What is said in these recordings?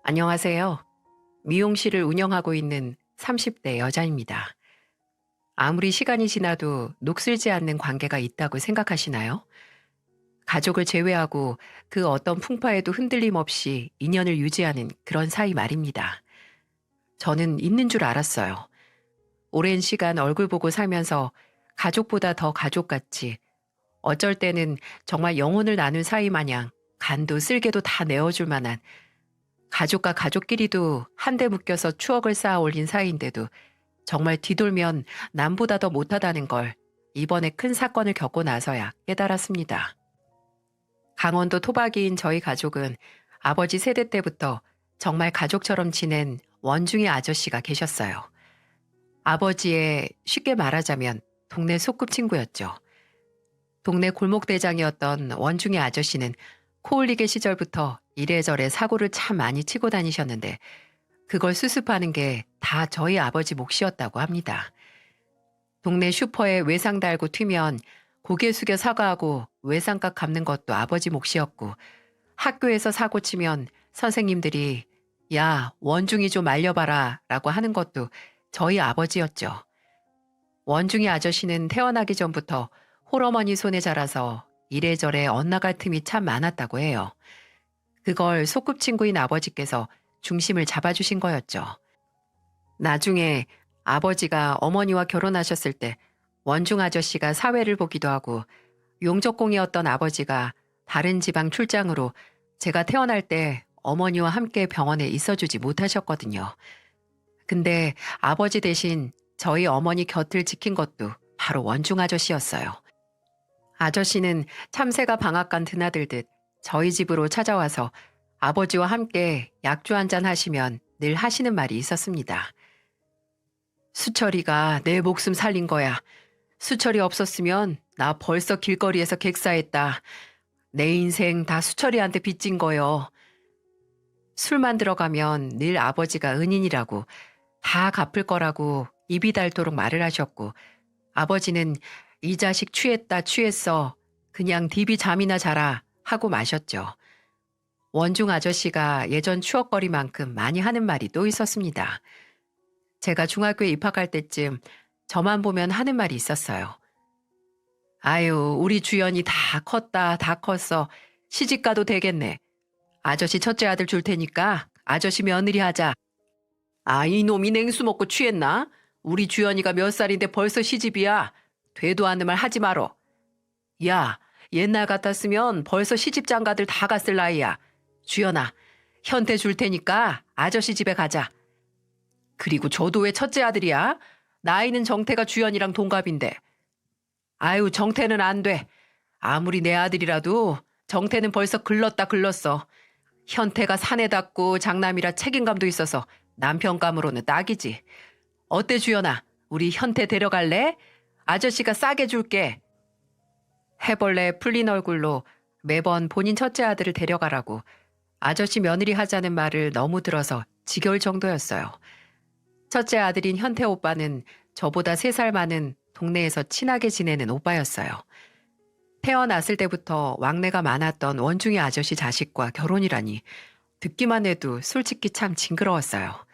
안녕하세요. 미용실을 운영하고 있는 30대 여자입니다. 아무리 시간이 지나도 녹슬지 않는 관계가 있다고 생각하시나요? 가족을 제외하고 그 어떤 풍파에도 흔들림 없이 인연을 유지하는 그런 사이 말입니다. 저는 있는 줄 알았어요. 오랜 시간 얼굴 보고 살면서 가족보다 더 가족 같이 어쩔 때는 정말 영혼을 나눈 사이 마냥 간도 쓸개도 다 내어줄 만한 가족과 가족끼리도 한데 묶여서 추억을 쌓아 올린 사이인데도 정말 뒤돌면 남보다 더 못하다는 걸 이번에 큰 사건을 겪고 나서야 깨달았습니다. 강원도 토박이인 저희 가족은 아버지 세대 때부터 정말 가족처럼 지낸 원중이 아저씨가 계셨어요. 아버지의 쉽게 말하자면 동네 소꿉친구였죠. 동네 골목대장이었던 원중이 아저씨는 코올리게 시절부터 이래저래 사고를 참 많이 치고 다니셨는데 그걸 수습하는 게 다 저희 아버지 몫이었다고 합니다. 동네 슈퍼에 외상 달고 튀면 고개 숙여 사과하고 외상값 갚는 것도 아버지 몫이었고 학교에서 사고 치면 선생님들이 야, 원중이 좀 알려봐라 라고 하는 것도 저희 아버지였죠. 원중이 아저씨는 태어나기 전부터 홀어머니 손에 자라서 이래저래 엇나갈 틈이 참 많았다고 해요. 그걸 소꿉친구인 아버지께서 중심을 잡아주신 거였죠. 나중에 아버지가 어머니와 결혼하셨을 때 원중 아저씨가 사회를 보기도 하고 용적공이었던 아버지가 다른 지방 출장으로 제가 태어날 때 어머니와 함께 병원에 있어주지 못하셨거든요. 근데 아버지 대신 저희 어머니 곁을 지킨 것도 바로 원중 아저씨였어요. 아저씨는 참새가 방앗간 드나들듯 저희 집으로 찾아와서 아버지와 함께 약주 한잔 하시면 늘 하시는 말이 있었습니다. 수철이가 내 목숨 살린 거야. 수철이 없었으면 나 벌써 길거리에서 객사했다. 내 인생 다 수철이한테 빚진 거요. 술만 들어가면 늘 아버지가 은인이라고 다 갚을 거라고 입이 닳도록 말을 하셨고 아버지는 이 자식 취했다 취했어. 그냥 디비 잠이나 자라 하고 마셨죠. 원중 아저씨가 예전 추억거리만큼 많이 하는 말이 또 있었습니다. 제가 중학교에 입학할 때쯤 저만 보면 하는 말이 있었어요. 아유, 우리 주연이 다 컸다, 다 컸어. 시집가도 되겠네. 아저씨 첫째 아들 줄 테니까 아저씨 며느리 하자. 아, 이놈이 냉수 먹고 취했나? 우리 주연이가 몇 살인데 벌써 시집이야. 되도 않는 말 하지 말어. 야, 옛날 같았으면 벌써 시집장가들 다 갔을 나이야. 주연아, 현태 줄 테니까 아저씨 집에 가자. 그리고 저도 왜 첫째 아들이야? 나이는 정태가 주연이랑 동갑인데. 아유, 정태는 안 돼. 아무리 내 아들이라도 정태는 벌써 글렀다 글렀어. 현태가 사내 닿고 장남이라 책임감도 있어서 남편감으로는 딱이지. 어때 주연아? 우리 현태 데려갈래? 아저씨가 싸게 줄게. 해벌레 풀린 얼굴로 매번 본인 첫째 아들을 데려가라고 아저씨 며느리 하자는 말을 너무 들어서 지겨울 정도였어요. 첫째 아들인 현태 오빠는 저보다 3살 많은 동네에서 친하게 지내는 오빠였어요. 태어났을 때부터 왕래가 많았던 원중이 아저씨 자식과 결혼이라니 듣기만 해도 솔직히 참 징그러웠어요.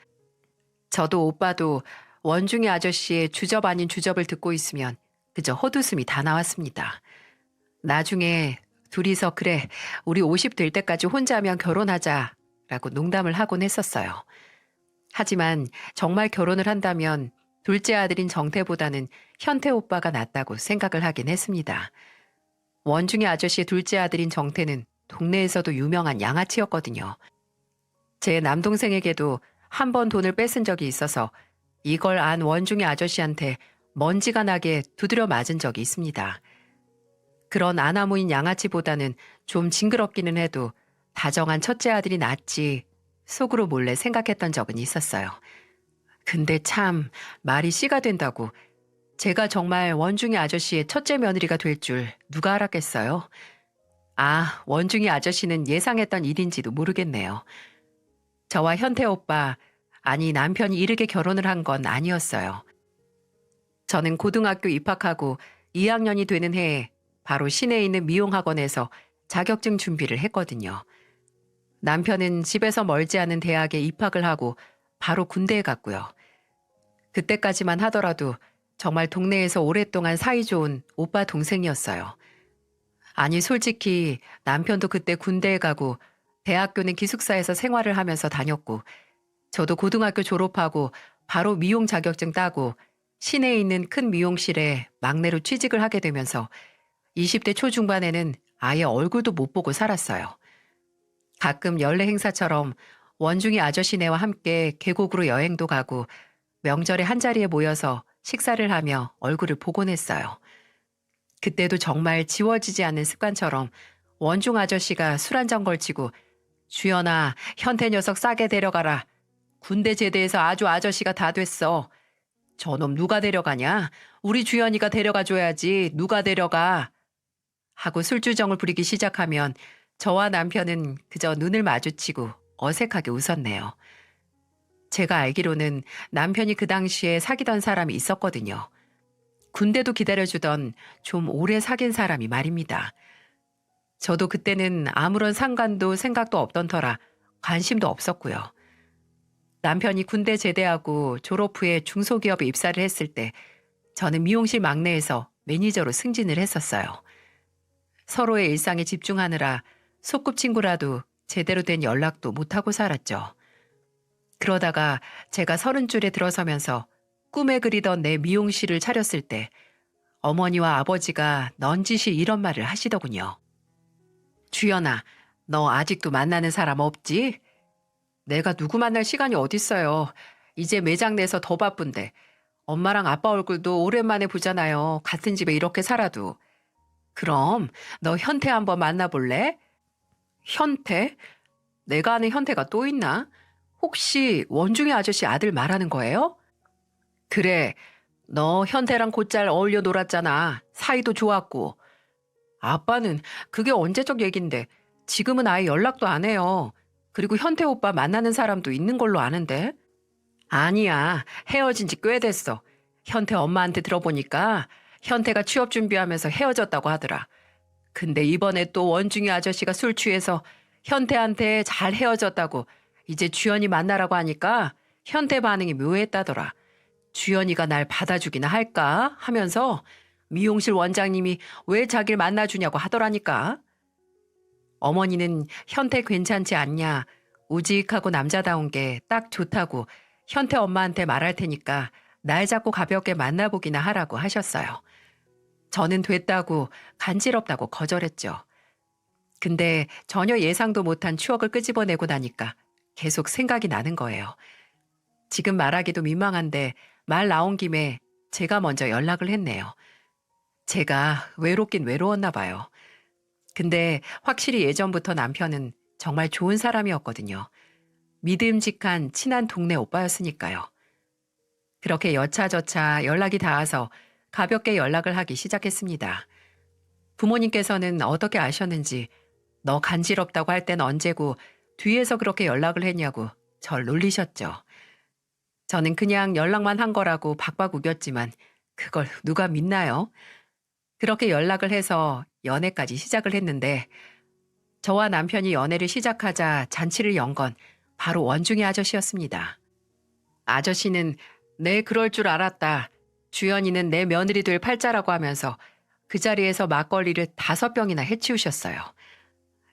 저도 오빠도 원중이 아저씨의 주접 아닌 주접을 듣고 있으면 그저 헛웃음이 다 나왔습니다. 나중에 둘이서 그래, 우리 50 될 때까지 혼자면 결혼하자라고 농담을 하곤 했었어요. 하지만 정말 결혼을 한다면 둘째 아들인 정태보다는 현태 오빠가 낫다고 생각을 하긴 했습니다. 원중이 아저씨의 둘째 아들인 정태는 동네에서도 유명한 양아치였거든요. 제 남동생에게도 한 번 돈을 뺏은 적이 있어서 이걸 안 원중이 아저씨한테 먼지가 나게 두드려 맞은 적이 있습니다. 그런 아나무인 양아치보다는 좀 징그럽기는 해도 다정한 첫째 아들이 낫지 속으로 몰래 생각했던 적은 있었어요. 근데 참 말이 씨가 된다고 제가 정말 원중이 아저씨의 첫째 며느리가 될 줄 누가 알았겠어요? 아, 원중이 아저씨는 예상했던 일인지도 모르겠네요. 저와 현태 오빠, 아니 남편이 이르게 결혼을 한 건 아니었어요. 저는 고등학교 입학하고 2학년이 되는 해에 바로 시내에 있는 미용학원에서 자격증 준비를 했거든요. 남편은 집에서 멀지 않은 대학에 입학을 하고 바로 군대에 갔고요. 그때까지만 하더라도 정말 동네에서 오랫동안 사이좋은 오빠 동생이었어요. 아니, 솔직히 남편도 그때 군대에 가고 대학교는 기숙사에서 생활을 하면서 다녔고, 저도 고등학교 졸업하고 바로 미용 자격증 따고 시내에 있는 큰 미용실에 막내로 취직을 하게 되면서 20대 초중반에는 아예 얼굴도 못 보고 살았어요. 가끔 연례 행사처럼 원중이 아저씨네와 함께 계곡으로 여행도 가고 명절에 한자리에 모여서 식사를 하며 얼굴을 보곤 했어요. 그때도 정말 지워지지 않는 습관처럼 원중 아저씨가 술 한 잔 걸치고 주연아, 현태 녀석 싸게 데려가라. 군대 제대해서 아주 아저씨가 다 됐어. 저놈 누가 데려가냐? 우리 주연이가 데려가 줘야지. 누가 데려가? 하고 술주정을 부리기 시작하면 저와 남편은 그저 눈을 마주치고 어색하게 웃었네요. 제가 알기로는 남편이 그 당시에 사귀던 사람이 있었거든요. 군대도 기다려주던 좀 오래 사귄 사람이 말입니다. 저도 그때는 아무런 상관도 생각도 없던 터라 관심도 없었고요. 남편이 군대 제대하고 졸업 후에 중소기업에 입사를 했을 때 저는 미용실 막내에서 매니저로 승진을 했었어요. 서로의 일상에 집중하느라 소꿉친구라도 제대로 된 연락도 못하고 살았죠. 그러다가 제가 30줄에 들어서면서 꿈에 그리던 내 미용실을 차렸을 때 어머니와 아버지가 넌지시 이런 말을 하시더군요. 주연아, 너 아직도 만나는 사람 없지? 내가 누구 만날 시간이 어딨어요. 이제 매장 내서 더 바쁜데. 엄마랑 아빠 얼굴도 오랜만에 보잖아요. 같은 집에 이렇게 살아도. 그럼 너 현태 한번 만나볼래? 현태? 내가 아는 현태가 또 있나? 혹시 원중이 아저씨 아들 말하는 거예요? 그래, 너 현태랑 곧잘 어울려 놀았잖아. 사이도 좋았고. 아빠는 그게 언제적 얘긴데 지금은 아예 연락도 안 해요. 그리고 현태 오빠 만나는 사람도 있는 걸로 아는데. 아니야, 헤어진 지 꽤 됐어. 현태 엄마한테 들어보니까 현태가 취업 준비하면서 헤어졌다고 하더라. 근데 이번에 또 원중이 아저씨가 술 취해서 현태한테 잘 헤어졌다고 이제 주연이 만나라고 하니까 현태 반응이 묘했다더라. 주연이가 날 받아주기나 할까 하면서 미용실 원장님이 왜 자기를 만나주냐고 하더라니까. 어머니는 현태 괜찮지 않냐, 우직하고 남자다운 게 딱 좋다고 현태 엄마한테 말할 테니까 날 잡고 가볍게 만나보기나 하라고 하셨어요. 저는 됐다고 간지럽다고 거절했죠. 근데 전혀 예상도 못한 추억을 끄집어내고 나니까 계속 생각이 나는 거예요. 지금 말하기도 민망한데 말 나온 김에 제가 먼저 연락을 했네요. 제가 외롭긴 외로웠나 봐요. 근데 확실히 예전부터 남편은 정말 좋은 사람이었거든요. 믿음직한 친한 동네 오빠였으니까요. 그렇게 여차저차 연락이 닿아서 가볍게 연락을 하기 시작했습니다. 부모님께서는 어떻게 아셨는지 너 간지럽다고 할 땐 언제고 뒤에서 그렇게 연락을 했냐고 절 놀리셨죠. 저는 그냥 연락만 한 거라고 박박 우겼지만 그걸 누가 믿나요? 그렇게 연락을 해서 연애까지 시작을 했는데 저와 남편이 연애를 시작하자 잔치를 연 건 바로 원중이 아저씨였습니다. 아저씨는 내 그럴 줄 알았다. 주연이는 내 며느리 될 팔자라고 하면서 그 자리에서 막걸리를 5병이나 해치우셨어요.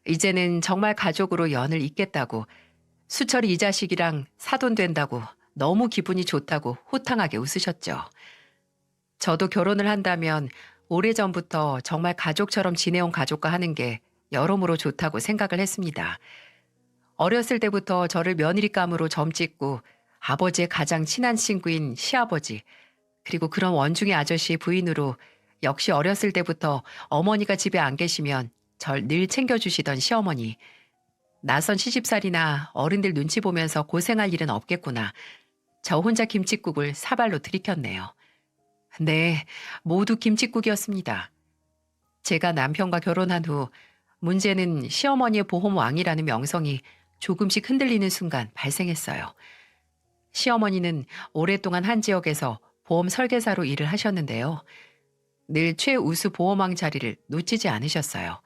이제는 정말 가족으로 연을 잇겠다고 수철이 이 자식이랑 사돈 된다고 너무 기분이 좋다고 호탕하게 웃으셨죠. 저도 결혼을 한다면 오래전부터 정말 가족처럼 지내온 가족과 하는 게 여러모로 좋다고 생각을 했습니다. 어렸을 때부터 저를 며느리감으로 점찍고 아버지의 가장 친한 친구인 시아버지, 그리고 그런 원중이 아저씨의 부인으로 역시 어렸을 때부터 어머니가 집에 안 계시면 절 늘 챙겨주시던 시어머니. 낯선 시집살이나 어른들 눈치 보면서 고생할 일은 없겠구나. 저 혼자 김칫국을 사발로 들이켰네요. 네, 모두 김칫국이었습니다. 제가 남편과 결혼한 후 문제는 시어머니의 보험왕이라는 명성이 조금씩 흔들리는 순간 발생했어요. 시어머니는 오랫동안 한 지역에서 보험 설계사로 일을 하셨는데요. 늘 최우수 보험왕 자리를 놓치지 않으셨어요.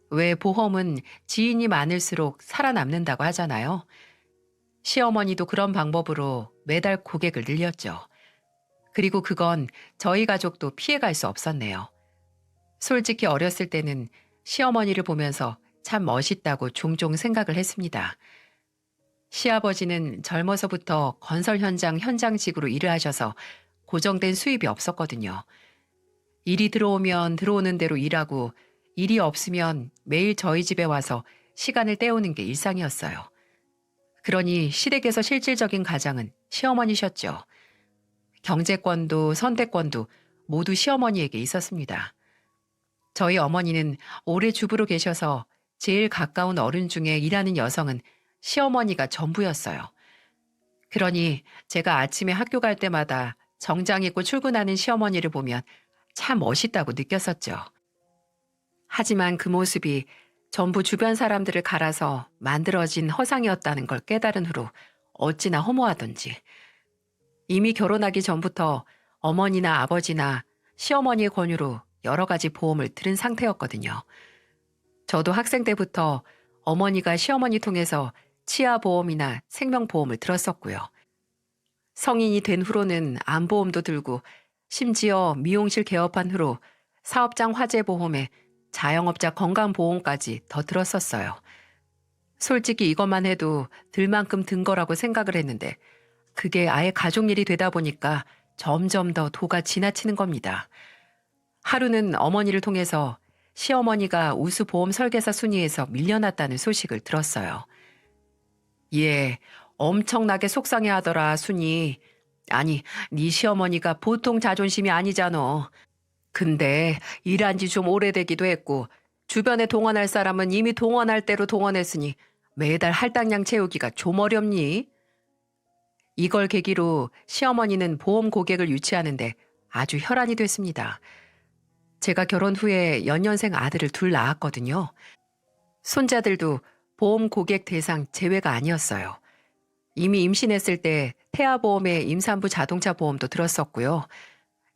왜 보험은 지인이 많을수록 살아남는다고 하잖아요. 시어머니도 그런 방법으로 매달 고객을 늘렸죠. 그리고 그건 저희 가족도 피해갈 수 없었네요. 솔직히 어렸을 때는 시어머니를 보면서 참 멋있다고 종종 생각을 했습니다. 시아버지는 젊어서부터 건설 현장 현장직으로 일을 하셔서 고정된 수입이 없었거든요. 일이 들어오면 들어오는 대로 일하고 일이 없으면 매일 저희 집에 와서 시간을 때우는 게 일상이었어요. 그러니 시댁에서 실질적인 가장은 시어머니셨죠. 경제권도 선택권도 모두 시어머니에게 있었습니다. 저희 어머니는 오래 주부로 계셔서 제일 가까운 어른 중에 일하는 여성은 시어머니가 전부였어요. 그러니 제가 아침에 학교 갈 때마다 정장 입고 출근하는 시어머니를 보면 참 멋있다고 느꼈었죠. 하지만 그 모습이 전부 주변 사람들을 갈아서 만들어진 허상이었다는 걸 깨달은 후로 어찌나 허무하던지. 이미 결혼하기 전부터 어머니나 아버지나 시어머니의 권유로 여러 가지 보험을 들은 상태였거든요. 저도 학생 때부터 어머니가 시어머니 통해서 치아보험이나 생명보험을 들었었고요. 성인이 된 후로는 암보험도 들고 심지어 미용실 개업한 후로 사업장 화재보험에 자영업자 건강보험까지 더 들었었어요. 솔직히 이것만 해도 들 만큼 든 거라고 생각을 했는데 그게 아예 가족일이 되다 보니까 점점 더 도가 지나치는 겁니다. 하루는 어머니를 통해서 시어머니가 우수 보험 설계사 순위에서 밀려났다는 소식을 들었어요. 예, 엄청나게 속상해하더라, 순이. 아니, 네 시어머니가 보통 자존심이 아니잖아. 근데 일한 지 좀 오래되기도 했고 주변에 동원할 사람은 이미 동원할 대로 동원했으니 매달 할당량 채우기가 좀 어렵니? 이걸 계기로 시어머니는 보험 고객을 유치하는데 아주 혈안이 됐습니다. 제가 결혼 후에 연년생 아들을 둘 낳았거든요. 손자들도 보험 고객 대상 제외가 아니었어요. 이미 임신했을 때 태아보험에 임산부 자동차 보험도 들었었고요.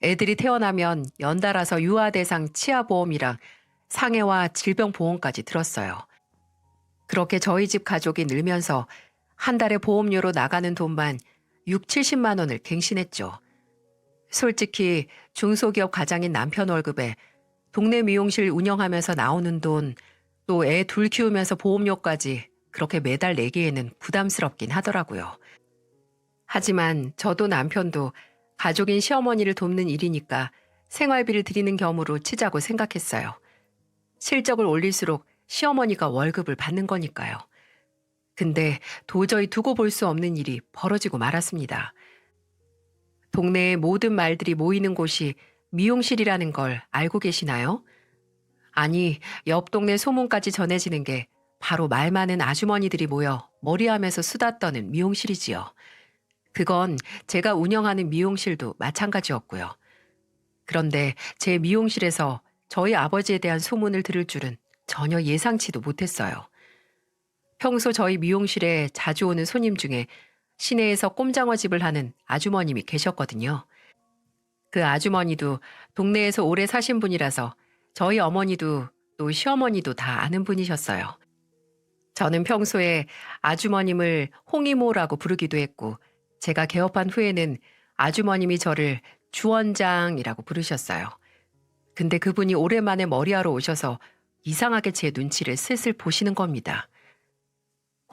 애들이 태어나면 연달아서 유아 대상 치아보험이랑 상해와 질병보험까지 들었어요. 그렇게 저희 집 가족이 늘면서 한 달에 보험료로 나가는 돈만 6, 70만 원을 갱신했죠. 솔직히 중소기업 가장인 남편 월급에 동네 미용실 운영하면서 나오는 돈, 또 애 둘 키우면서 보험료까지 그렇게 매달 내기에는 부담스럽긴 하더라고요. 하지만 저도 남편도 가족인 시어머니를 돕는 일이니까 생활비를 드리는 겸으로 치자고 생각했어요. 실적을 올릴수록 시어머니가 월급을 받는 거니까요. 근데 도저히 두고 볼 수 없는 일이 벌어지고 말았습니다. 동네의 모든 말들이 모이는 곳이 미용실이라는 걸 알고 계시나요? 아니, 옆 동네 소문까지 전해지는 게 바로 말 많은 아주머니들이 모여 머리하면서 수다 떠는 미용실이지요. 그건 제가 운영하는 미용실도 마찬가지였고요. 그런데 제 미용실에서 저희 아버지에 대한 소문을 들을 줄은 전혀 예상치도 못했어요. 평소 저희 미용실에 자주 오는 손님 중에 시내에서 꼼장어 집을 하는 아주머님이 계셨거든요. 그 아주머니도 동네에서 오래 사신 분이라서 저희 어머니도 또 시어머니도 다 아는 분이셨어요. 저는 평소에 아주머님을 홍이모라고 부르기도 했고 제가 개업한 후에는 아주머님이 저를 주원장이라고 부르셨어요. 근데 그분이 오랜만에 머리하러 오셔서 이상하게 제 눈치를 슬슬 보시는 겁니다.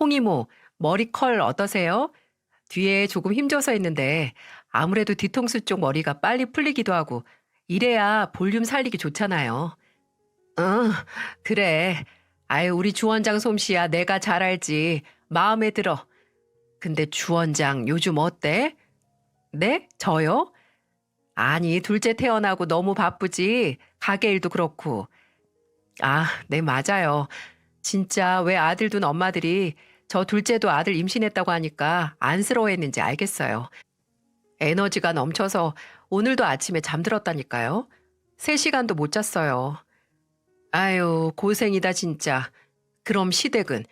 홍이모, 머리 컬 어떠세요? 뒤에 조금 힘줘서 했는데 아무래도 뒤통수 쪽 머리가 빨리 풀리기도 하고 이래야 볼륨 살리기 좋잖아요. 응, 그래. 아유, 우리 주원장 솜씨야 내가 잘 알지. 마음에 들어. 근데 주원장 요즘 어때? 네? 저요? 아니, 둘째 태어나고 너무 바쁘지. 가게 일도 그렇고. 아, 네, 맞아요. 진짜 왜 아들 둔 엄마들이 저 둘째도 아들 임신했다고 하니까 안쓰러워했는지 알겠어요. 에너지가 넘쳐서 오늘도 아침에 잠들었다니까요. 3시간도 못 잤어요. 아유, 고생이다 진짜. 그럼 시댁은?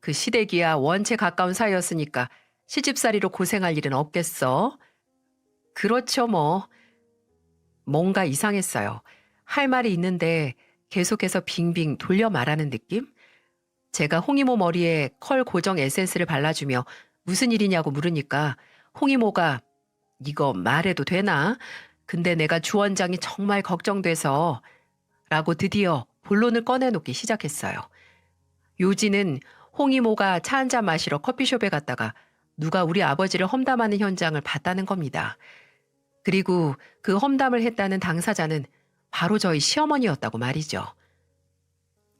그 시댁이야 원체 가까운 사이였으니까 시집살이로 고생할 일은 없겠어? 그렇죠 뭐. 뭔가 이상했어요. 할 말이 있는데 계속해서 빙빙 돌려 말하는 느낌? 제가 홍이모 머리에 컬 고정 에센스를 발라주며 무슨 일이냐고 물으니까 홍이모가 이거 말해도 되나? 근데 내가 주원장이 정말 걱정돼서 라고 드디어 본론을 꺼내놓기 시작했어요. 요지는 홍이모가 차 한잔 마시러 커피숍에 갔다가 누가 우리 아버지를 험담하는 현장을 봤다는 겁니다. 그리고 그 험담을 했다는 당사자는 바로 저희 시어머니였다고 말이죠.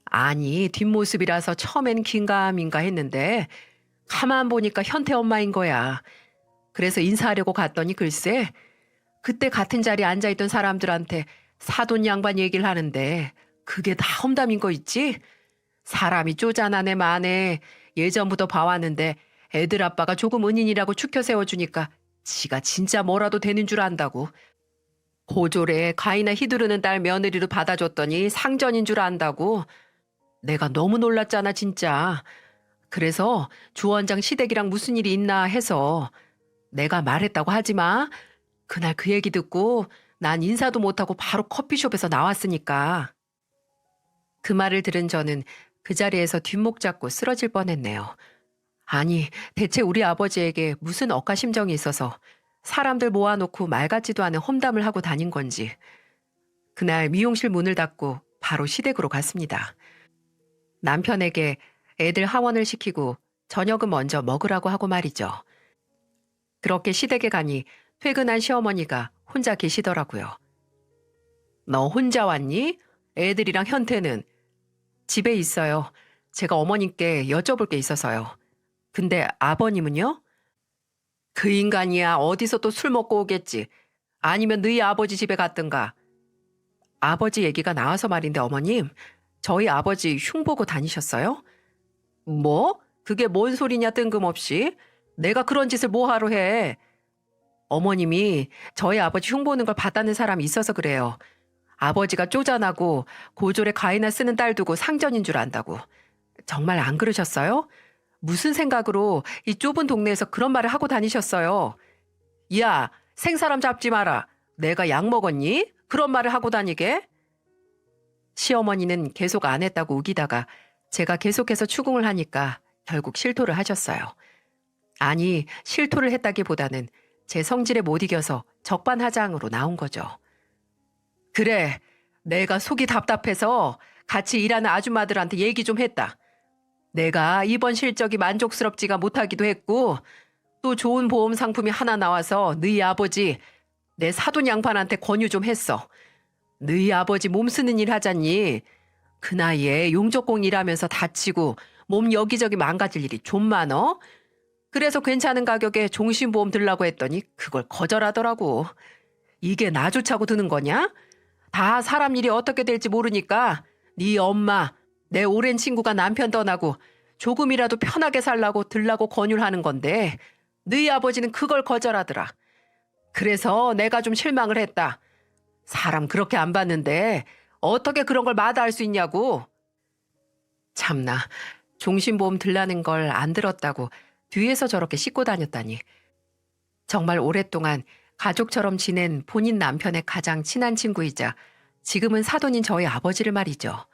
아니, 뒷모습이라서 처음엔 긴가민가 했는데 가만 보니까 현태 엄마인 거야. 그래서 인사하려고 갔더니 글쎄 그때 같은 자리에 앉아있던 사람들한테 사돈 양반 얘기를 하는데 그게 다 험담인 거 있지? 사람이 쪼잔하네 마네. 예전부터 봐왔는데 애들 아빠가 조금 은인이라고 추켜 세워주니까 지가 진짜 뭐라도 되는 줄 안다고. 고졸에 가이나 휘두르는 딸 며느리로 받아줬더니 상전인 줄 안다고. 내가 너무 놀랐잖아 진짜. 그래서 주원장 시댁이랑 무슨 일이 있나 해서 내가 말했다고 하지 마. 그날 그 얘기 듣고 난 인사도 못하고 바로 커피숍에서 나왔으니까. 그 말을 들은 저는 그 자리에서 뒷목 잡고 쓰러질 뻔했네요. 아니, 대체 우리 아버지에게 무슨 억하심정이 있어서 사람들 모아놓고 말 같지도 않은 험담을 하고 다닌 건지. 그날 미용실 문을 닫고 바로 시댁으로 갔습니다. 남편에게 애들 하원을 시키고 저녁은 먼저 먹으라고 하고 말이죠. 그렇게 시댁에 가니 퇴근한 시어머니가 혼자 계시더라고요. 너 혼자 왔니? 애들이랑 현태는? 집에 있어요. 제가 어머님께 여쭤볼 게 있어서요. 근데 아버님은요? 그 인간이야 어디서 또 술 먹고 오겠지. 아니면 너희 아버지 집에 갔든가. 아버지 얘기가 나와서 말인데 어머님, 저희 아버지 흉 보고 다니셨어요? 뭐? 그게 뭔 소리냐 뜬금없이. 내가 그런 짓을 뭐하러 해. 어머님이 저희 아버지 흉 보는 걸 봤다는 사람이 있어서 그래요. 아버지가 쪼잔하고 고졸에 가이나 쓰는 딸 두고 상전인 줄 안다고. 정말 안 그러셨어요? 무슨 생각으로 이 좁은 동네에서 그런 말을 하고 다니셨어요? 야, 생사람 잡지 마라. 내가 약 먹었니? 그런 말을 하고 다니게? 시어머니는 계속 안 했다고 우기다가 제가 계속해서 추궁을 하니까 결국 실토를 하셨어요. 아니, 실토를 했다기보다는 제 성질에 못 이겨서 적반하장으로 나온 거죠. 그래, 내가 속이 답답해서 같이 일하는 아줌마들한테 얘기 좀 했다. 내가 이번 실적이 만족스럽지가 못하기도 했고 또 좋은 보험 상품이 하나 나와서 너희 아버지 내 사돈 양반한테 권유 좀 했어. 너희 아버지 몸 쓰는 일 하잖니. 그 나이에 용접공 일하면서 다치고 몸 여기저기 망가질 일이 좀 많어. 그래서 괜찮은 가격에 종신보험 들라고 했더니 그걸 거절하더라고. 이게 나 좋자고 드는 거냐? 다 사람 일이 어떻게 될지 모르니까 네 엄마, 내 오랜 친구가 남편 떠나고 조금이라도 편하게 살라고 들라고 권유를 하는 건데 너희 아버지는 그걸 거절하더라. 그래서 내가 좀 실망을 했다. 사람 그렇게 안 봤는데 어떻게 그런 걸 마다할 수 있냐고. 참나, 종신보험 들라는 걸 안 들었다고 뒤에서 저렇게 씻고 다녔다니. 정말 오랫동안 가족처럼 지낸 본인 남편의 가장 친한 친구이자 지금은 사돈인 저희 아버지를 말이죠.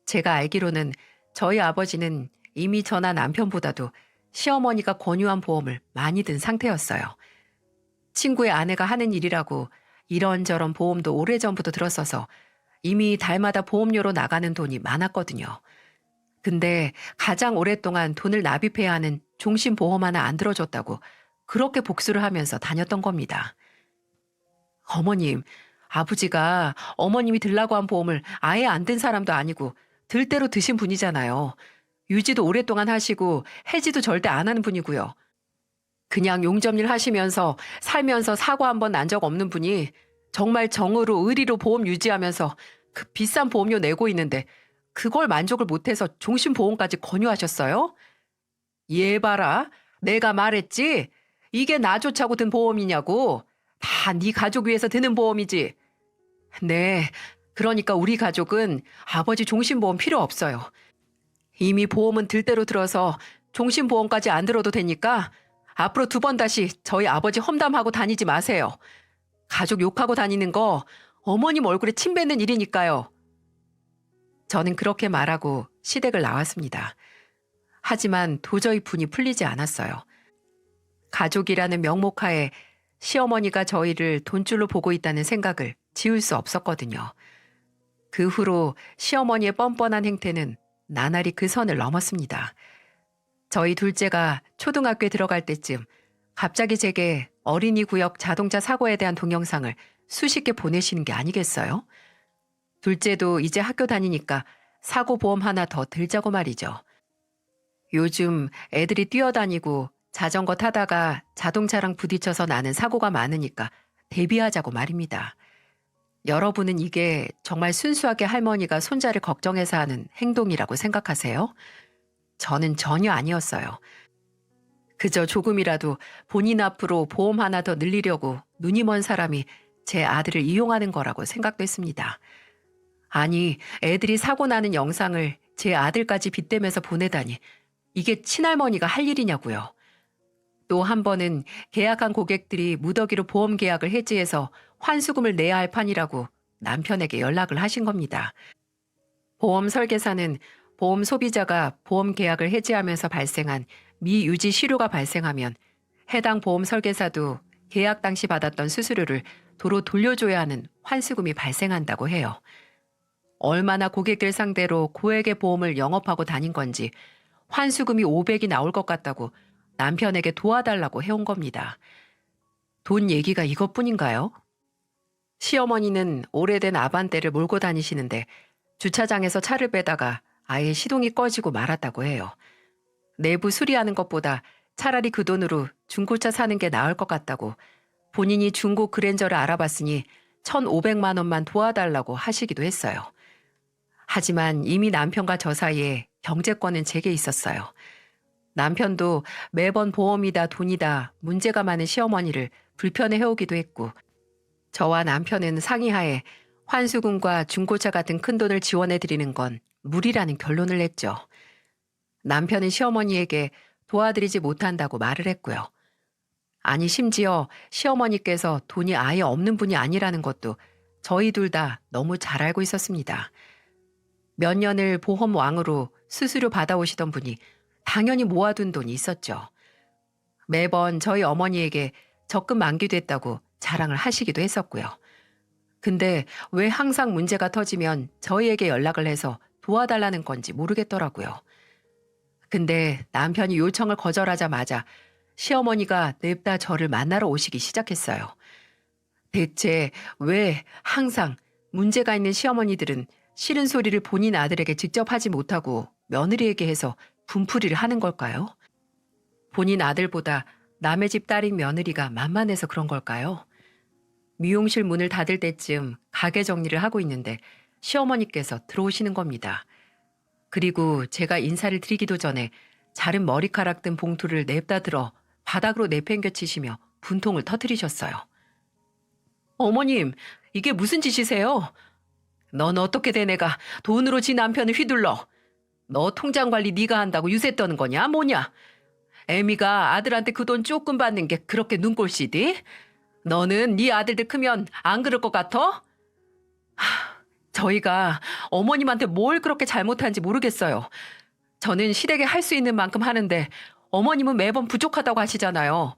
제가 알기로는 저희 아버지는 이미 저나 남편보다도 시어머니가 권유한 보험을 많이 든 상태였어요. 친구의 아내가 하는 일이라고 이런저런 보험도 오래전부터 들었어서 이미 달마다 보험료로 나가는 돈이 많았거든요. 근데 가장 오랫동안 돈을 납입해야 하는 종신보험 하나 안 들어줬다고 그렇게 복수를 하면서 다녔던 겁니다. 어머님, 아버지가 어머님이 들라고 한 보험을 아예 안 든 사람도 아니고 들 대로 드신 분이잖아요. 유지도 오랫동안 하시고 해지도 절대 안 하는 분이고요. 그냥 용접일 하시면서 살면서 사고 한 번 난 적 없는 분이 정말 정으로 의리로 보험 유지하면서 그 비싼 보험료 내고 있는데 그걸 만족을 못해서 종신보험까지 권유하셨어요? 얘 봐라. 내가 말했지? 이게 나 좋자고 든 보험이냐고. 다 네 가족 위해서 드는 보험이지. 네, 그러니까 우리 가족은 아버지 종신보험 필요 없어요. 이미 보험은 들 대로 들어서 종신보험까지 안 들어도 되니까 앞으로 2번 다시 저희 아버지 험담하고 다니지 마세요. 가족 욕하고 다니는 거 어머님 얼굴에 침 뱉는 일이니까요. 저는 그렇게 말하고 시댁을 나왔습니다. 하지만 도저히 분이 풀리지 않았어요. 가족이라는 명목하에 시어머니가 저희를 돈줄로 보고 있다는 생각을 지울 수 없었거든요. 그 후로 시어머니의 뻔뻔한 행태는 나날이 그 선을 넘었습니다. 저희 둘째가 초등학교에 들어갈 때쯤 갑자기 제게 어린이 구역 자동차 사고에 대한 동영상을 수십 개 보내시는 게 아니겠어요? 둘째도 이제 학교 다니니까 사고 보험 하나 더 들자고 말이죠. 요즘 애들이 뛰어다니고 자전거 타다가 자동차랑 부딪혀서 나는 사고가 많으니까 대비하자고 말입니다. 여러분은 이게 정말 순수하게 할머니가 손자를 걱정해서 하는 행동이라고 생각하세요? 저는 전혀 아니었어요. 그저 조금이라도 본인 앞으로 보험 하나 더 늘리려고 눈이 먼 사람이 제 아들을 이용하는 거라고 생각됐습니다. 아니, 애들이 사고 나는 영상을 제 아들까지 빗대면서 보내다니 이게 친할머니가 할 일이냐고요. 또 한 번은 계약한 고객들이 무더기로 보험 계약을 해지해서 환수금을 내야 할 판이라고 남편에게 연락을 하신 겁니다. 보험 설계사는 보험 소비자가 보험 계약을 해지하면서 발생한 미유지 실효가 발생하면 해당 보험 설계사도 계약 당시 받았던 수수료를 도로 돌려줘야 하는 환수금이 발생한다고 해요. 얼마나 고객들 상대로 고액의 보험을 영업하고 다닌 건지 환수금이 500이 나올 것 같다고 남편에게 도와달라고 해온 겁니다. 돈 얘기가 이것뿐인가요? 시어머니는 오래된 아반떼를 몰고 다니시는데 주차장에서 차를 빼다가 아예 시동이 꺼지고 말았다고 해요. 내부 수리하는 것보다 차라리 그 돈으로 중고차 사는 게 나을 것 같다고 본인이 중고 그랜저를 알아봤으니 1,500만 원만 도와달라고 하시기도 했어요. 하지만 이미 남편과 저 사이에 경제권은 제게 있었어요. 남편도 매번 보험이다 돈이다 문제가 많은 시어머니를 불편해해오기도 했고 저와 남편은 상의하에 환수금과 중고차 같은 큰돈을 지원해드리는 건 무리라는 결론을 냈죠. 남편은 시어머니에게 도와드리지 못한다고 말을 했고요. 아니 심지어 시어머니께서 돈이 아예 없는 분이 아니라는 것도 저희 둘 다 너무 잘 알고 있었습니다. 몇 년을 보험 왕으로 수수료 받아오시던 분이 당연히 모아둔 돈이 있었죠. 매번 저희 어머니에게 적금 만기됐다고 자랑을 하시기도 했었고요. 근데 왜 항상 문제가 터지면 저희에게 연락을 해서 도와달라는 건지 모르겠더라고요. 근데 남편이 요청을 거절하자마자 시어머니가 냅다 저를 만나러 오시기 시작했어요. 대체 왜 항상 문제가 있는 시어머니들은 싫은 소리를 본인 아들에게 직접 하지 못하고 며느리에게 해서 분풀이를 하는 걸까요? 본인 아들보다 남의 집 딸인 며느리가 만만해서 그런 걸까요? 미용실 문을 닫을 때쯤 가게 정리를 하고 있는데 시어머니께서 들어오시는 겁니다. 그리고 제가 인사를 드리기도 전에 자른 머리카락 든 봉투를 냅다 들어 바닥으로 내팽겨치시며 분통을 터뜨리셨어요. 어머님, 이게 무슨 짓이세요? 넌 어떻게 된 애가 돈으로 지 남편을 휘둘러? 너 통장 관리 네가 한다고 유세 떠는 거냐 뭐냐? 애미가 아들한테 그 돈 조금 받는 게 그렇게 눈꼴시디? 너는 네 아들들 크면 안 그럴 것 같아? 저희가 어머님한테 뭘 그렇게 잘못한지 모르겠어요. 저는 시댁에 할 수 있는 만큼 하는데 어머님은 매번 부족하다고 하시잖아요.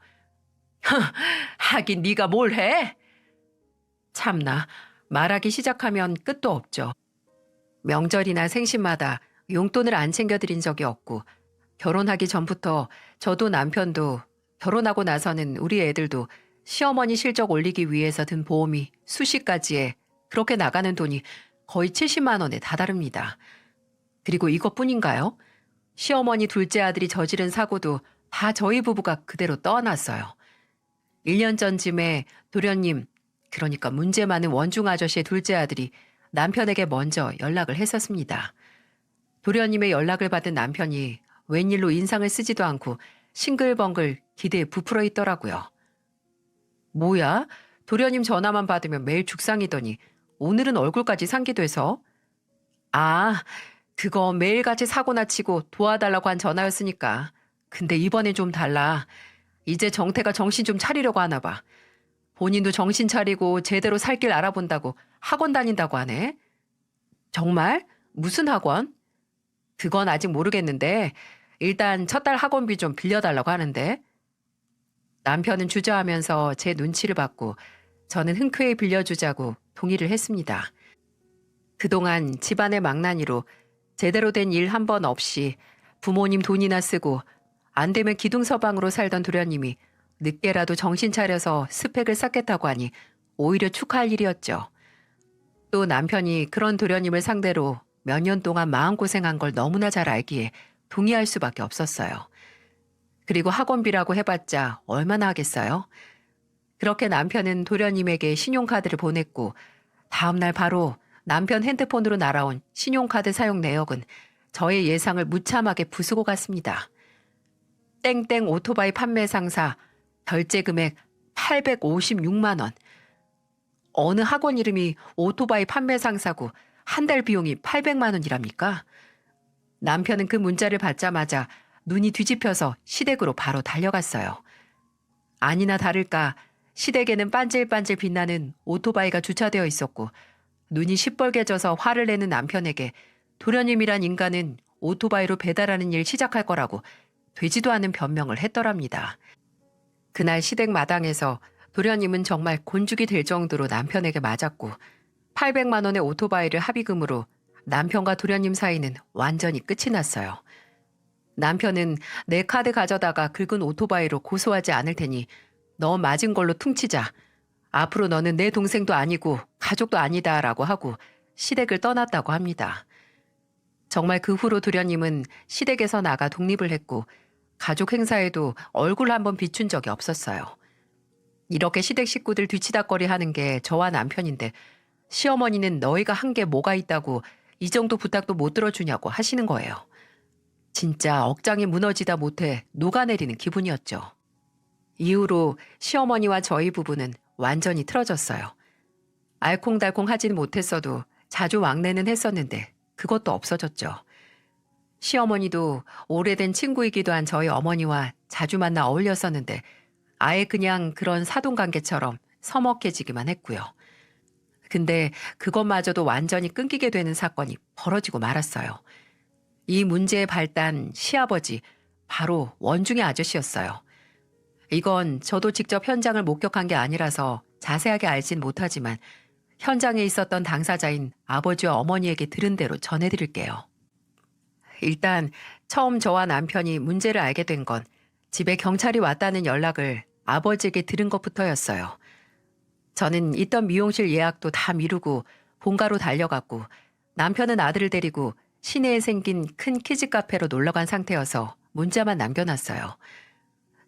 하긴 네가 뭘 해? 참나, 말하기 시작하면 끝도 없죠. 명절이나 생신마다 용돈을 안 챙겨드린 적이 없고 결혼하기 전부터 저도 남편도 결혼하고 나서는 우리 애들도 시어머니 실적 올리기 위해서 든 보험이 수십 가지에 그렇게 나가는 돈이 거의 70만 원에 다다릅니다. 그리고 이것뿐인가요? 시어머니 둘째 아들이 저지른 사고도 다 저희 부부가 그대로 떠안았어요. 1년 전쯤에 도련님, 그러니까 문제 많은 원중 아저씨의 둘째 아들이 남편에게 먼저 연락을 했었습니다. 도련님의 연락을 받은 남편이 웬일로 인상을 쓰지도 않고 싱글벙글 기대에 부풀어 있더라고요. 뭐야? 도련님 전화만 받으면 매일 죽상이더니 오늘은 얼굴까지 상기돼서? 아, 그거 매일같이 사고나 치고 도와달라고 한 전화였으니까. 근데 이번엔 좀 달라. 이제 정태가 정신 좀 차리려고 하나 봐. 본인도 정신 차리고 제대로 살 길 알아본다고 학원 다닌다고 하네. 정말? 무슨 학원? 그건 아직 모르겠는데 일단 첫 달 학원비 좀 빌려달라고 하는데. 남편은 주저하면서 제 눈치를 받고 저는 흔쾌히 빌려주자고 동의를 했습니다. 그동안 집안의 망나니로 제대로 된 일 한 번 없이 부모님 돈이나 쓰고 안 되면 기둥서방으로 살던 도련님이 늦게라도 정신 차려서 스펙을 쌓겠다고 하니 오히려 축하할 일이었죠. 또 남편이 그런 도련님을 상대로 몇 년 동안 마음고생한 걸 너무나 잘 알기에 동의할 수밖에 없었어요. 그리고 학원비라고 해봤자 얼마나 하겠어요? 그렇게 남편은 도련님에게 신용카드를 보냈고 다음날 바로 남편 핸드폰으로 날아온 신용카드 사용 내역은 저의 예상을 무참하게 부수고 갔습니다. 땡땡 오토바이 판매 상사 결제 금액 856만 원. 어느 학원 이름이 오토바이 판매 상사고 한 달 비용이 800만 원이랍니까? 남편은 그 문자를 받자마자 눈이 뒤집혀서 시댁으로 바로 달려갔어요. 아니나 다를까 시댁에는 반질반질 빛나는 오토바이가 주차되어 있었고 눈이 시뻘게 져서 화를 내는 남편에게 도련님이란 인간은 오토바이로 배달하는 일 시작할 거라고 되지도 않은 변명을 했더랍니다. 그날 시댁 마당에서 도련님은 정말 곤죽이 될 정도로 남편에게 맞았고 800만 원의 오토바이를 합의금으로 남편과 도련님 사이는 완전히 끝이 났어요. 남편은 내 카드 가져다가 긁은 오토바이로 고소하지 않을 테니 너 맞은 걸로 퉁치자. 앞으로 너는 내 동생도 아니고 가족도 아니다라고 하고 시댁을 떠났다고 합니다. 정말 그 후로 도련님은 시댁에서 나가 독립을 했고 가족 행사에도 얼굴 한번 비춘 적이 없었어요. 이렇게 시댁 식구들 뒤치다꺼리 하는 게 저와 남편인데 시어머니는 너희가 한 게 뭐가 있다고 이 정도 부탁도 못 들어주냐고 하시는 거예요. 진짜 억장이 무너지다 못해 녹아내리는 기분이었죠. 이후로 시어머니와 저희 부부는 완전히 틀어졌어요. 알콩달콩 하진 못했어도 자주 왕래는 했었는데 그것도 없어졌죠. 시어머니도 오래된 친구이기도 한 저희 어머니와 자주 만나 어울렸었는데 아예 그냥 그런 사돈관계처럼 서먹해지기만 했고요. 근데 그것마저도 완전히 끊기게 되는 사건이 벌어지고 말았어요. 이 문제의 발단 시아버지 바로 원중의 아저씨였어요. 이건 저도 직접 현장을 목격한 게 아니라서 자세하게 알진 못하지만 현장에 있었던 당사자인 아버지와 어머니에게 들은 대로 전해드릴게요. 일단 처음 저와 남편이 문제를 알게 된 건 집에 경찰이 왔다는 연락을 아버지에게 들은 것부터였어요. 저는 있던 미용실 예약도 다 미루고 본가로 달려갔고 남편은 아들을 데리고 시내에 생긴 큰 키즈 카페로 놀러간 상태여서 문자만 남겨놨어요.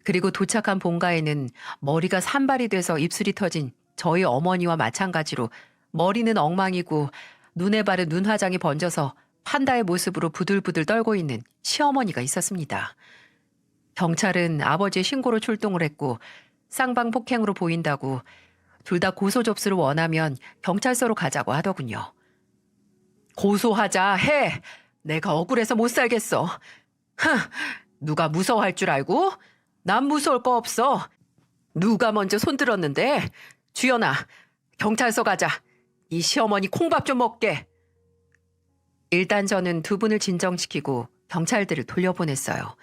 그리고 도착한 본가에는 머리가 산발이 돼서 입술이 터진 저희 어머니와 마찬가지로 머리는 엉망이고 눈에 바른 눈화장이 번져서 판다의 모습으로 부들부들 떨고 있는 시어머니가 있었습니다. 경찰은 아버지의 신고로 출동을 했고 쌍방폭행으로 보인다고 둘 다 고소 접수를 원하면 경찰서로 가자고 하더군요. 고소하자 해! 내가 억울해서 못 살겠어. 흥! 누가 무서워할 줄 알고? 난 무서울 거 없어. 누가 먼저 손들었는데? 주연아, 경찰서 가자. 이 시어머니 콩밥 좀 먹게. 일단 저는 두 분을 진정시키고 경찰들을 돌려보냈어요.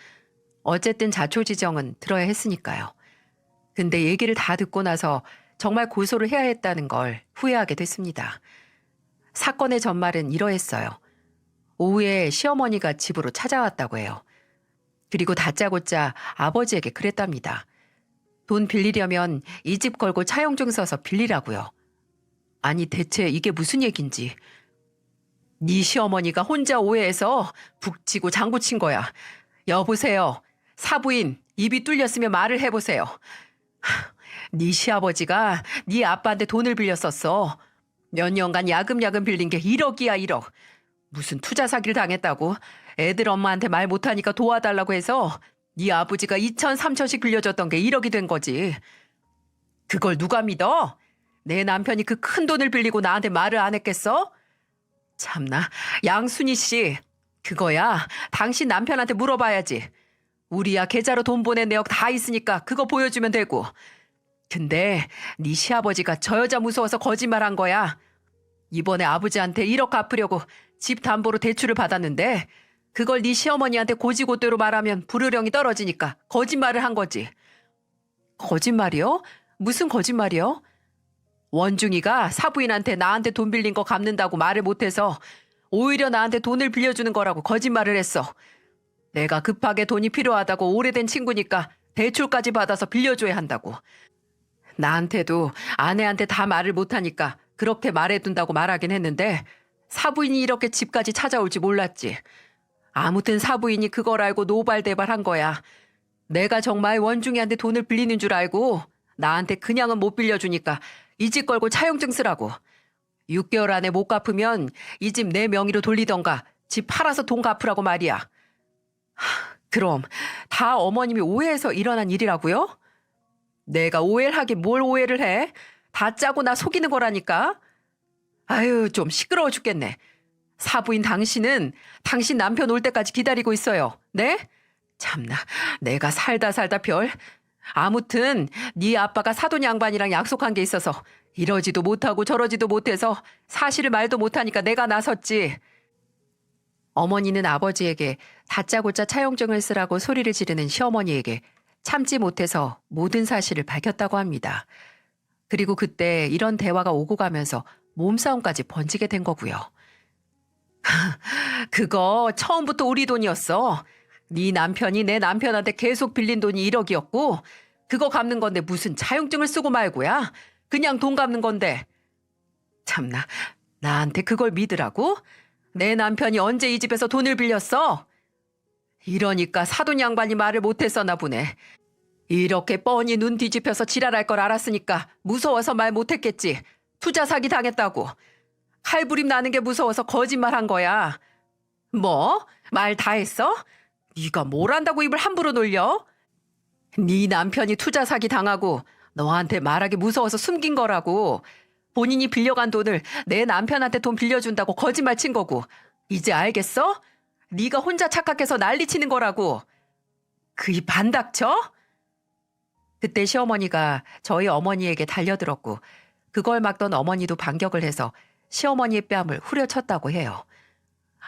어쨌든 자초지정은 들어야 했으니까요. 근데 얘기를 다 듣고 나서 정말 고소를 해야 했다는 걸 후회하게 됐습니다. 사건의 전말은 이러했어요. 오후에 시어머니가 집으로 찾아왔다고 해요. 그리고 다짜고짜 아버지에게 그랬답니다. 돈 빌리려면 이 집 걸고 차용증 써서 빌리라고요. 아니 대체 이게 무슨 얘긴지. 네 시어머니가 혼자 오해해서 북치고 장구친 거야. 여보세요. 사부인 입이 뚫렸으면 말을 해보세요. 네 시아버지가 네 아빠한테 돈을 빌렸었어. 몇 년간 야금야금 빌린 게 1억이야 1억. 무슨 투자 사기를 당했다고 애들 엄마한테 말 못하니까 도와달라고 해서 네 아버지가 2천 3천씩 빌려줬던 게 1억이 된 거지. 그걸 누가 믿어? 내 남편이 그 큰 돈을 빌리고 나한테 말을 안 했겠어? 참나, 양순희 씨. 그거야 당신 남편한테 물어봐야지. 우리야 계좌로 돈 보낸 내역 다 있으니까 그거 보여주면 되고. 근데 네 시아버지가 저 여자 무서워서 거짓말한 거야. 이번에 아버지한테 1억 갚으려고 집 담보로 대출을 받았는데 그걸 네 시어머니한테 고지고대로 말하면 불효령이 떨어지니까 거짓말을 한 거지. 거짓말이요? 무슨 거짓말이요? 원중이가 사부인한테 나한테 돈 빌린 거 갚는다고 말을 못해서 오히려 나한테 돈을 빌려주는 거라고 거짓말을 했어. 내가 급하게 돈이 필요하다고 오래된 친구니까 대출까지 받아서 빌려줘야 한다고. 나한테도 아내한테 다 말을 못하니까 그렇게 말해둔다고 말하긴 했는데 사부인이 이렇게 집까지 찾아올지 몰랐지. 아무튼 사부인이 그걸 알고 노발대발한 거야. 내가 정말 원중이한테 돈을 빌리는 줄 알고 나한테 그냥은 못 빌려주니까 이 집 걸고 차용증 쓰라고. 6개월 안에 못 갚으면 이 집 내 명의로 돌리던가 집 팔아서 돈 갚으라고 말이야. 그럼 다 어머님이 오해해서 일어난 일이라고요? 내가 오해를 하긴 뭘 오해를 해? 다 짜고 나 속이는 거라니까. 아유, 좀 시끄러워 죽겠네. 사부인 당신은 당신 남편 올 때까지 기다리고 있어요. 네? 참나, 내가 살다 별. 아무튼 네 아빠가 사돈 양반이랑 약속한 게 있어서 이러지도 못하고 저러지도 못해서 사실을 말도 못하니까 내가 나섰지. 어머니는 아버지에게 다짜고짜 차용증을 쓰라고 소리를 지르는 시어머니에게 참지 못해서 모든 사실을 밝혔다고 합니다. 그리고 그때 이런 대화가 오고 가면서 몸싸움까지 번지게 된 거고요. 그거 처음부터 우리 돈이었어. 네 남편이 내 남편한테 계속 빌린 돈이 1억이었고 그거 갚는 건데 무슨 차용증을 쓰고 말고야. 그냥 돈 갚는 건데. 참나, 나한테 그걸 믿으라고? 내 남편이 언제 이 집에서 돈을 빌렸어? 이러니까 사돈 양반이 말을 못했었나 보네. 이렇게 뻔히 눈 뒤집혀서 지랄할 걸 알았으니까 무서워서 말 못했겠지. 투자 사기 당했다고. 칼부림 나는 게 무서워서 거짓말한 거야. 뭐? 말 다 했어? 네가 뭘 안다고 입을 함부로 놀려? 네 남편이 투자 사기 당하고 너한테 말하기 무서워서 숨긴 거라고. 본인이 빌려간 돈을 내 남편한테 돈 빌려준다고 거짓말 친 거고. 이제 알겠어? 네가 혼자 착각해서 난리치는 거라고. 그 입 안 닥쳐? 그때 시어머니가 저희 어머니에게 달려들었고 그걸 막던 어머니도 반격을 해서 시어머니의 뺨을 후려쳤다고 해요.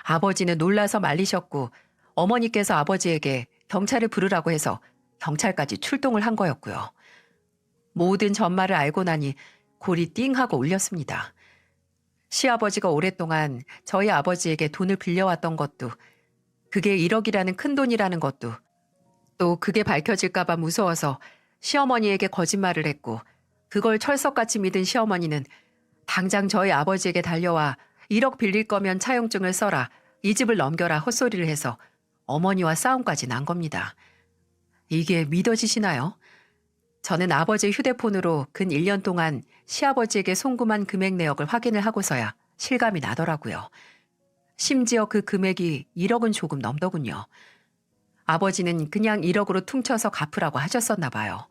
아버지는 놀라서 말리셨고 어머니께서 아버지에게 경찰을 부르라고 해서 경찰까지 출동을 한 거였고요. 모든 전말을 알고 나니 골이 띵하고 울렸습니다. 시아버지가 오랫동안 저희 아버지에게 돈을 빌려왔던 것도 그게 1억이라는 큰 돈이라는 것도 또 그게 밝혀질까 봐 무서워서 시어머니에게 거짓말을 했고 그걸 철석같이 믿은 시어머니는 당장 저희 아버지에게 달려와 1억 빌릴 거면 차용증을 써라, 이 집을 넘겨라 헛소리를 해서 어머니와 싸움까지 난 겁니다. 이게 믿어지시나요? 저는 아버지 휴대폰으로 근 1년 동안 시아버지에게 송금한 금액 내역을 확인을 하고서야 실감이 나더라고요. 심지어 그 금액이 1억은 조금 넘더군요. 아버지는 그냥 1억으로 퉁쳐서 갚으라고 하셨었나 봐요.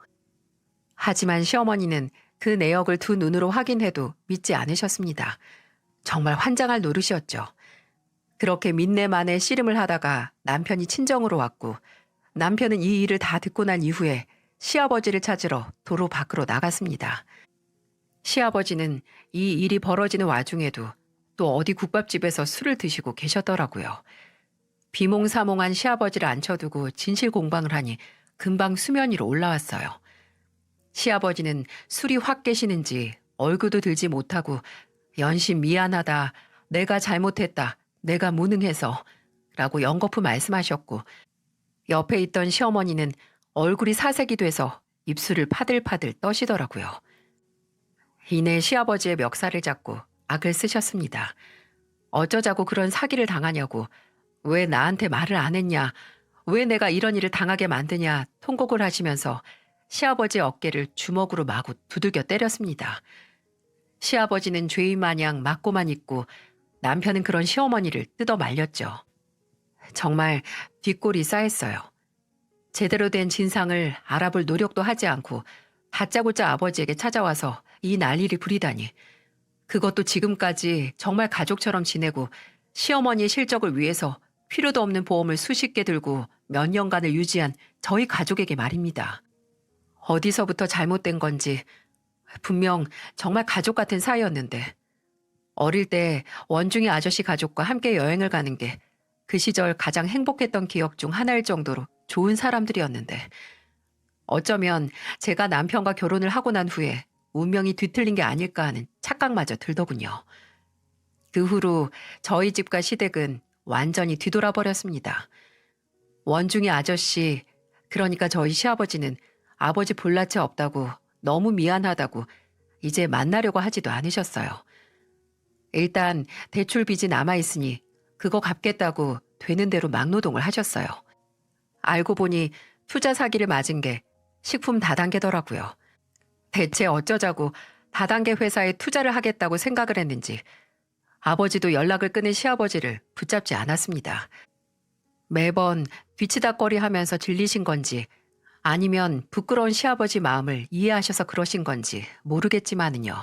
하지만 시어머니는 그 내역을 두 눈으로 확인해도 믿지 않으셨습니다. 정말 환장할 노릇이었죠. 그렇게 민내만에 씨름을 하다가 남편이 친정으로 왔고 남편은 이 일을 다 듣고 난 이후에 시아버지를 찾으러 도로 밖으로 나갔습니다. 시아버지는 이 일이 벌어지는 와중에도 또 어디 국밥집에서 술을 드시고 계셨더라고요. 비몽사몽한 시아버지를 앉혀두고 진실 공방을 하니 금방 수면 위로 올라왔어요. 시아버지는 술이 확 깨시는지 얼굴도 들지 못하고 연신 미안하다, 내가 잘못했다, 내가 무능해서 라고 연거푸 말씀하셨고 옆에 있던 시어머니는 얼굴이 사색이 돼서 입술을 파들파들 떠시더라고요. 이내 시아버지의 멱살을 잡고 악을 쓰셨습니다. 어쩌자고 그런 사기를 당하냐고, 왜 나한테 말을 안 했냐, 왜 내가 이런 일을 당하게 만드냐 통곡을 하시면서 시아버지의 어깨를 주먹으로 마구 두들겨 때렸습니다. 시아버지는 죄인 마냥 맞고만 있고 남편은 그런 시어머니를 뜯어 말렸죠. 정말 뒷골이 싸했어요. 제대로 된 진상을 알아볼 노력도 하지 않고 다짜고짜 아버지에게 찾아와서 이 난리를 부리다니. 그것도 지금까지 정말 가족처럼 지내고 시어머니의 실적을 위해서 필요도 없는 보험을 수십 개 들고 몇 년간을 유지한 저희 가족에게 말입니다. 어디서부터 잘못된 건지 분명 정말 가족 같은 사이였는데 어릴 때 원중이 아저씨 가족과 함께 여행을 가는 게 그 시절 가장 행복했던 기억 중 하나일 정도로 좋은 사람들이었는데 어쩌면 제가 남편과 결혼을 하고 난 후에 운명이 뒤틀린 게 아닐까 하는 착각마저 들더군요. 그 후로 저희 집과 시댁은 완전히 뒤돌아 버렸습니다. 원중이 아저씨, 그러니까 저희 시아버지는 아버지 볼낯이 없다고 너무 미안하다고 이제 만나려고 하지도 않으셨어요. 일단 대출 빚이 남아있으니 그거 갚겠다고 되는 대로 막노동을 하셨어요. 알고 보니 투자 사기를 맞은 게 식품 다단계더라고요. 대체 어쩌자고 다단계 회사에 투자를 하겠다고 생각을 했는지 아버지도 연락을 끊은 시아버지를 붙잡지 않았습니다. 매번 뒤치다꺼리 하면서 질리신 건지 아니면 부끄러운 시아버지 마음을 이해하셔서 그러신 건지 모르겠지만은요.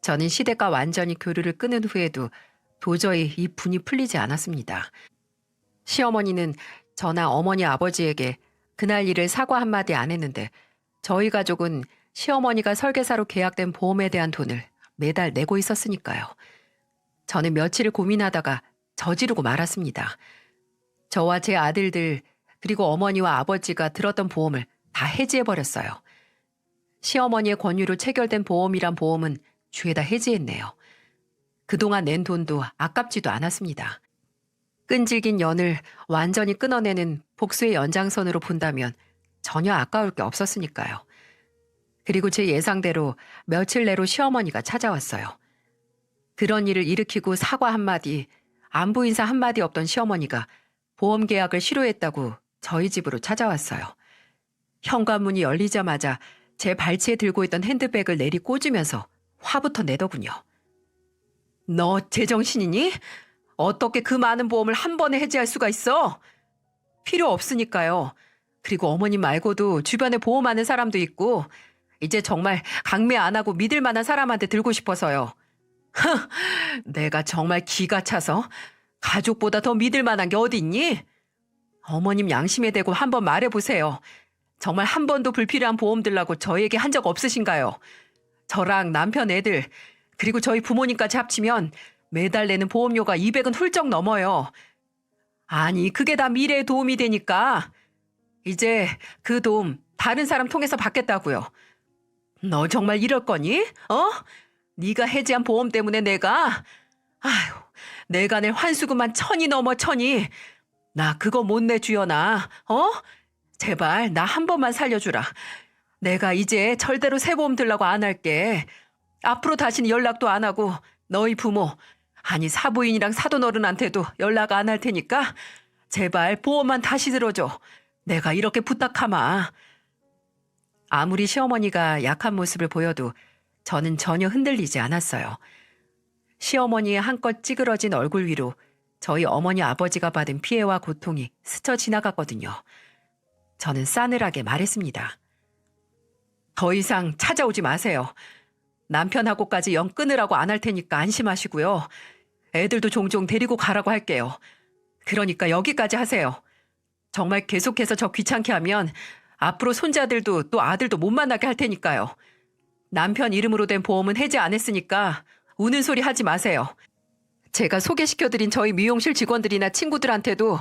저는 시댁과 완전히 교류를 끊은 후에도 도저히 이 분이 풀리지 않았습니다. 시어머니는 저나 어머니 아버지에게 그날 일을 사과 한마디 안 했는데 저희 가족은 시어머니가 설계사로 계약된 보험에 대한 돈을 매달 내고 있었으니까요. 저는 며칠을 고민하다가 저지르고 말았습니다. 저와 제 아들들 그리고 어머니와 아버지가 들었던 보험을 다 해지해버렸어요. 시어머니의 권유로 체결된 보험이란 보험은 죄다 해지했네요. 그동안 낸 돈도 아깝지도 않았습니다. 끈질긴 연을 완전히 끊어내는 복수의 연장선으로 본다면 전혀 아까울 게 없었으니까요. 그리고 제 예상대로 며칠 내로 시어머니가 찾아왔어요. 그런 일을 일으키고 사과 한마디, 안부 인사 한마디 없던 시어머니가 보험 계약을 실효했다고 저희 집으로 찾아왔어요. 현관문이 열리자마자 제 발치에 들고 있던 핸드백을 내리 꽂으면서 화부터 내더군요. 너 제정신이니? 어떻게 그 많은 보험을 한 번에 해지할 수가 있어? 필요 없으니까요. 그리고 어머님 말고도 주변에 보험하는 사람도 있고 이제 정말 강매 안 하고 믿을 만한 사람한테 들고 싶어서요. 내가 정말 기가 차서 가족보다 더 믿을 만한 게 어디 있니? 어머님 양심에 대고 한번 말해보세요. 정말 한 번도 불필요한 보험 들라고 저에게 한 적 없으신가요? 저랑 남편 애들 그리고 저희 부모님까지 합치면 매달 내는 보험료가 200은 훌쩍 넘어요. 아니 그게 다 미래에 도움이 되니까 이제 그 도움 다른 사람 통해서 받겠다고요. 너 정말 이럴 거니? 어? 네가 해지한 보험 때문에 아휴, 내가 낼 환수금만 1,000이 넘어 1,000이. 나 그거 못 내주여나. 어? 제발 나 한 번만 살려주라. 내가 이제 절대로 새 보험 들라고 안 할게. 앞으로 다시는 연락도 안 하고 너희 부모, 아니 사부인이랑 사돈어른한테도 연락 안 할 테니까 제발 보험만 다시 들어줘. 내가 이렇게 부탁하마. 아무리 시어머니가 약한 모습을 보여도 저는 전혀 흔들리지 않았어요. 시어머니의 한껏 찌그러진 얼굴 위로 저희 어머니 아버지가 받은 피해와 고통이 스쳐 지나갔거든요. 저는 싸늘하게 말했습니다. 더 이상 찾아오지 마세요. 남편하고까지 연 끊으라고 안 할 테니까 안심하시고요. 애들도 종종 데리고 가라고 할게요. 그러니까 여기까지 하세요. 정말 계속해서 저 귀찮게 하면 앞으로 손자들도 또 아들도 못 만나게 할 테니까요. 남편 이름으로 된 보험은 해지 안 했으니까 우는 소리 하지 마세요. 제가 소개시켜드린 저희 미용실 직원들이나 친구들한테도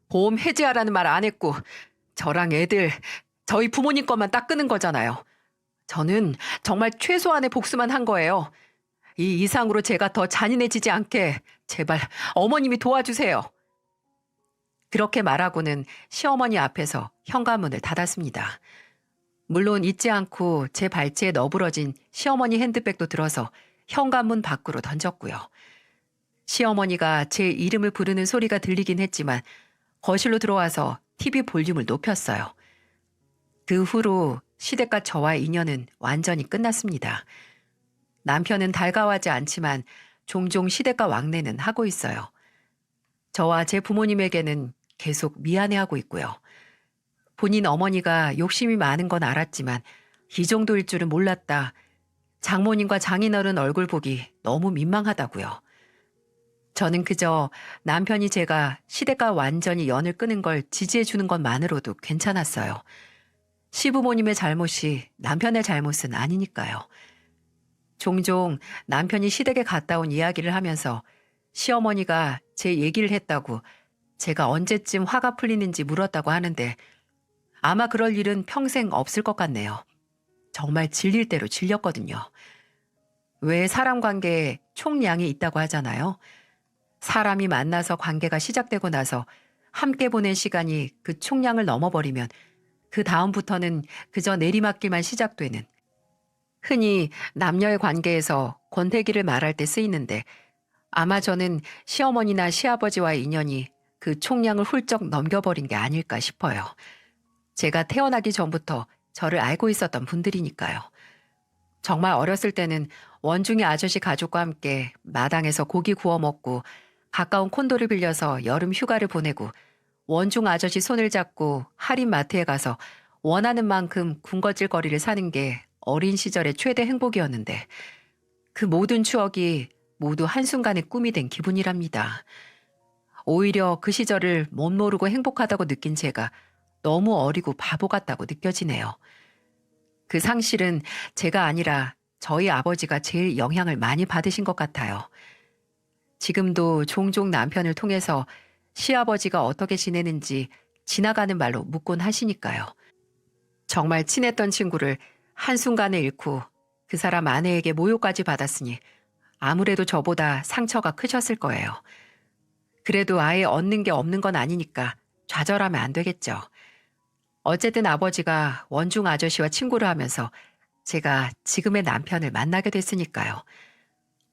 보험 해지하라는 말 안 했고 저랑 애들, 저희 부모님 것만 딱 끄는 거잖아요. 저는 정말 최소한의 복수만 한 거예요. 이 이상으로 제가 더 잔인해지지 않게 제발 어머님이 도와주세요. 그렇게 말하고는 시어머니 앞에서 현관문을 닫았습니다. 물론 잊지 않고 제 발치에 너부러진 시어머니 핸드백도 들어서 현관문 밖으로 던졌고요. 시어머니가 제 이름을 부르는 소리가 들리긴 했지만 거실로 들어와서 TV 볼륨을 높였어요. 그 후로 시댁과 저와의 인연은 완전히 끝났습니다. 남편은 달가워하지 않지만 종종 시댁과 왕래는 하고 있어요. 저와 제 부모님에게는 계속 미안해하고 있고요. 본인 어머니가 욕심이 많은 건 알았지만 이 정도일 줄은 몰랐다. 장모님과 장인어른 얼굴 보기 너무 민망하다고요. 저는 그저 남편이 제가 시댁과 완전히 연을 끊은 걸 지지해 주는 것만으로도 괜찮았어요. 시부모님의 잘못이 남편의 잘못은 아니니까요. 종종 남편이 시댁에 갔다 온 이야기를 하면서 시어머니가 제 얘기를 했다고 제가 언제쯤 화가 풀리는지 물었다고 하는데 아마 그럴 일은 평생 없을 것 같네요. 정말 질릴 대로 질렸거든요. 왜 사람 관계에 총량이 있다고 하잖아요. 사람이 만나서 관계가 시작되고 나서 함께 보낸 시간이 그 총량을 넘어버리면 그 다음부터는 그저 내리막길만 시작되는, 흔히 남녀의 관계에서 권태기를 말할 때 쓰이는데 아마 저는 시어머니나 시아버지와의 인연이 그 총량을 훌쩍 넘겨버린 게 아닐까 싶어요. 제가 태어나기 전부터 저를 알고 있었던 분들이니까요. 정말 어렸을 때는 원중이 아저씨 가족과 함께 마당에서 고기 구워 먹고 가까운 콘도를 빌려서 여름 휴가를 보내고 원중 아저씨 손을 잡고 할인 마트에 가서 원하는 만큼 군것질거리를 사는 게 어린 시절의 최대 행복이었는데 그 모든 추억이 모두 한순간의 꿈이 된 기분이랍니다. 오히려 그 시절을 못 모르고 행복하다고 느낀 제가 너무 어리고 바보 같다고 느껴지네요. 그 상실은 제가 아니라 저희 아버지가 제일 영향을 많이 받으신 것 같아요. 지금도 종종 남편을 통해서 시아버지가 어떻게 지내는지 지나가는 말로 묻곤 하시니까요. 정말 친했던 친구를 한순간에 잃고 그 사람 아내에게 모욕까지 받았으니 아무래도 저보다 상처가 크셨을 거예요. 그래도 아예 얻는 게 없는 건 아니니까 좌절하면 안 되겠죠. 어쨌든 아버지가 원중 아저씨와 친구를 하면서 제가 지금의 남편을 만나게 됐으니까요.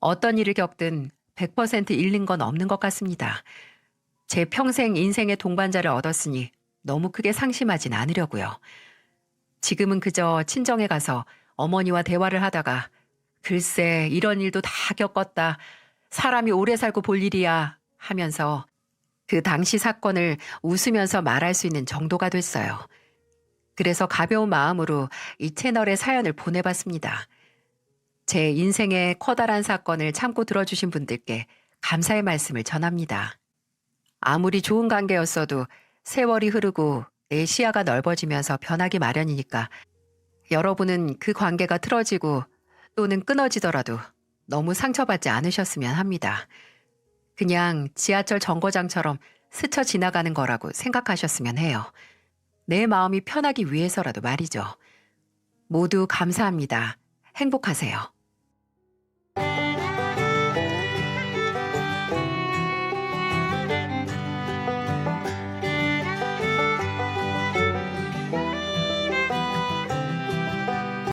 어떤 일을 겪든 100% 잃는 건 없는 것 같습니다. 제 평생 인생의 동반자를 얻었으니 너무 크게 상심하진 않으려고요. 지금은 그저 친정에 가서 어머니와 대화를 하다가 글쎄 이런 일도 다 겪었다. 사람이 오래 살고 볼 일이야 하면서 그 당시 사건을 웃으면서 말할 수 있는 정도가 됐어요. 그래서 가벼운 마음으로 이 채널에 사연을 보내봤습니다. 제 인생의 커다란 사건을 참고 들어주신 분들께 감사의 말씀을 전합니다. 아무리 좋은 관계였어도 세월이 흐르고 내 시야가 넓어지면서 변하기 마련이니까 여러분은 그 관계가 틀어지고 또는 끊어지더라도 너무 상처받지 않으셨으면 합니다. 그냥 지하철 정거장처럼 스쳐 지나가는 거라고 생각하셨으면 해요. 내 마음이 편하기 위해서라도 말이죠. 모두 감사합니다. 행복하세요.